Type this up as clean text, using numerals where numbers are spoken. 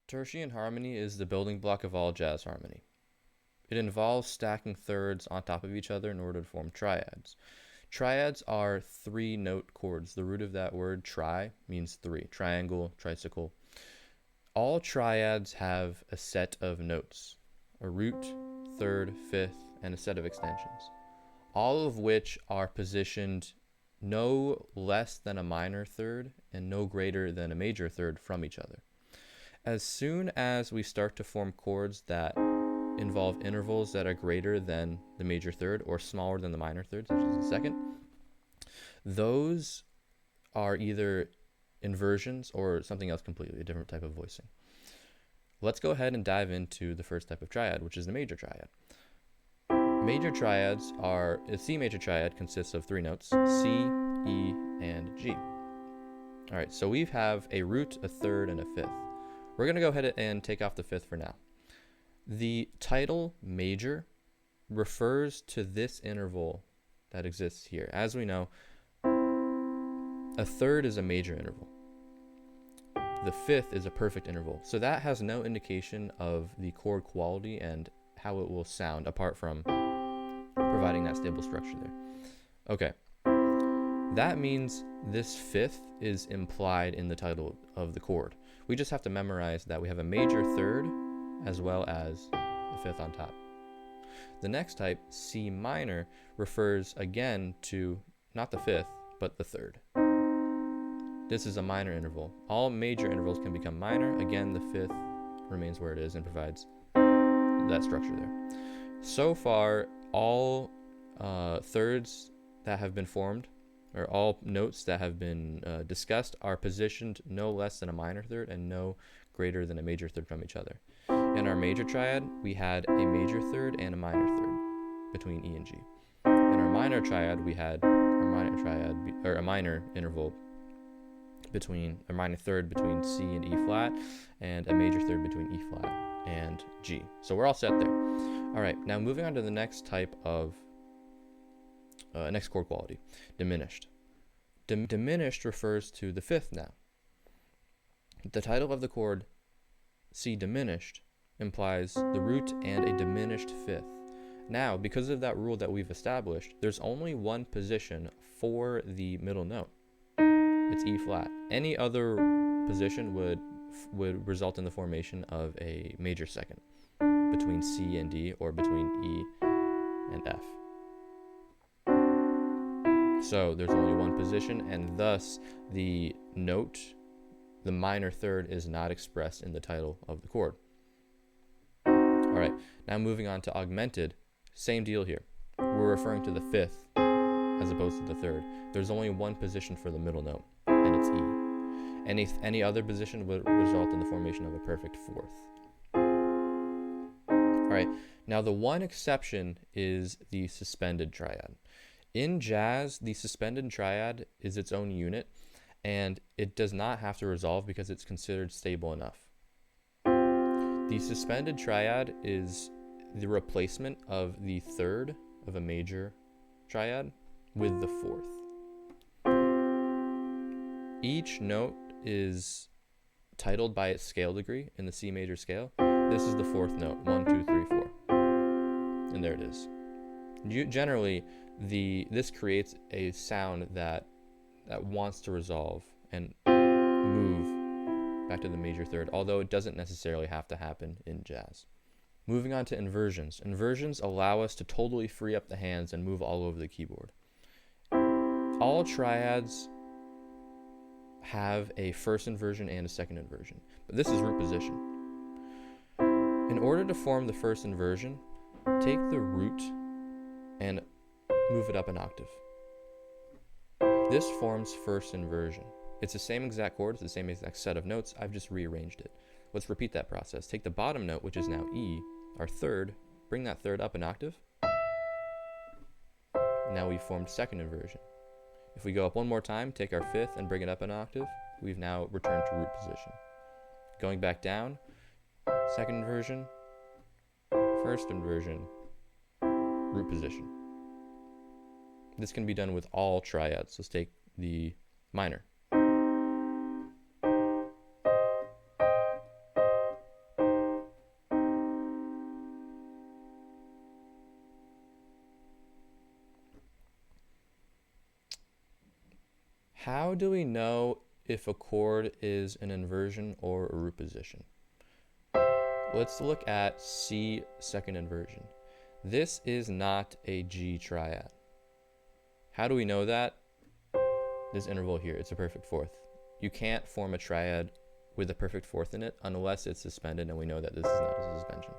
Tertian harmony is the building block of all jazz harmony. It involves stacking thirds on top of each other in order to form triads. Triads are 3-note chords. The root of that word, tri, means 3. Triangle, tricycle. All triads have a set of notes, a root, third, fifth, and a set of extensions, all of which are positioned no less than a minor third and no greater than a major third from each other. As soon as we start to form chords that involve intervals that are greater than the major third or smaller than the minor third, such as the second, those are either inversions or something else completely, a different type of voicing. Let's go ahead and dive into the first type of triad, which is the major triad. Major triads are, a C major triad consists of 3 notes, C, E, and G. All right, so we have a root, a third, and a fifth. We're going to go ahead and take off the fifth for now. The title major refers to this interval that exists here. As we know, a third is a major interval. The fifth is a perfect interval. So that has no indication of the chord quality and how it will sound apart from providing that stable structure there. Okay. That means this fifth is implied in the title of the chord. We just have to memorize that we have a major third as well as the fifth on top. The next type, C minor, refers again to not the fifth, but the third. This is a minor interval. All major intervals can become minor. Again, the fifth remains where it is and provides that structure there. So far, all thirds that have been formed, or all notes that have been discussed, are positioned no less than a minor third and no greater than a major third from each other. In our major triad, we had a major third and a minor third between E and G. In our minor triad, we had a minor interval between a minor third between C and E flat, and a major third between E flat and G. So we're all set there. All right, now moving on to the next type of next chord quality, diminished. Diminished refers to the fifth now. The title of the chord C diminished implies the root and a diminished fifth. Now, because of that rule that we've established, there's only one position for the middle note. It's E flat. Any other position would result in the formation of a major second between C and D or between E and F. So there's only one position, and thus the note, the minor third, is not expressed in the title of the chord. All right, now moving on to augmented, same deal here. We're referring to the fifth as opposed to the third. There's only one position for the middle note, and it's E. Any other position would result in the formation of a perfect fourth. All right, now the one exception is the suspended triad. In jazz, the suspended triad is its own unit, and it does not have to resolve because it's considered stable enough. The suspended triad is the replacement of the third of a major triad with the fourth. Each note is titled by its scale degree in the C major scale. This is the fourth note, 1, 2, 3, 4. And there it is. Generally, this creates a sound that wants to resolve and move back to the major third, although it doesn't necessarily have to happen in jazz. Moving on to inversions. Inversions allow us to totally free up the hands and move all over the keyboard. All triads have a first inversion and a second inversion, but this is root position. In order to form the first inversion, take the root and move it up an octave. This forms first inversion. It's the same exact chord, it's the same exact set of notes, I've just rearranged it. Let's repeat that process. Take the bottom note, which is now E, our third, bring that third up an octave. Now we've formed second inversion. If we go up one more time, take our fifth and bring it up an octave, we've now returned to root position. Going back down, second inversion, first inversion, root position. This can be done with all triads. Let's take the minor. How do we know if a chord is an inversion or a root position? Let's look at C second inversion. This is not a G triad. How do we know that? This interval here, it's a perfect fourth. You can't form a triad with a perfect fourth in it unless it's suspended, and we know that this is not a suspension.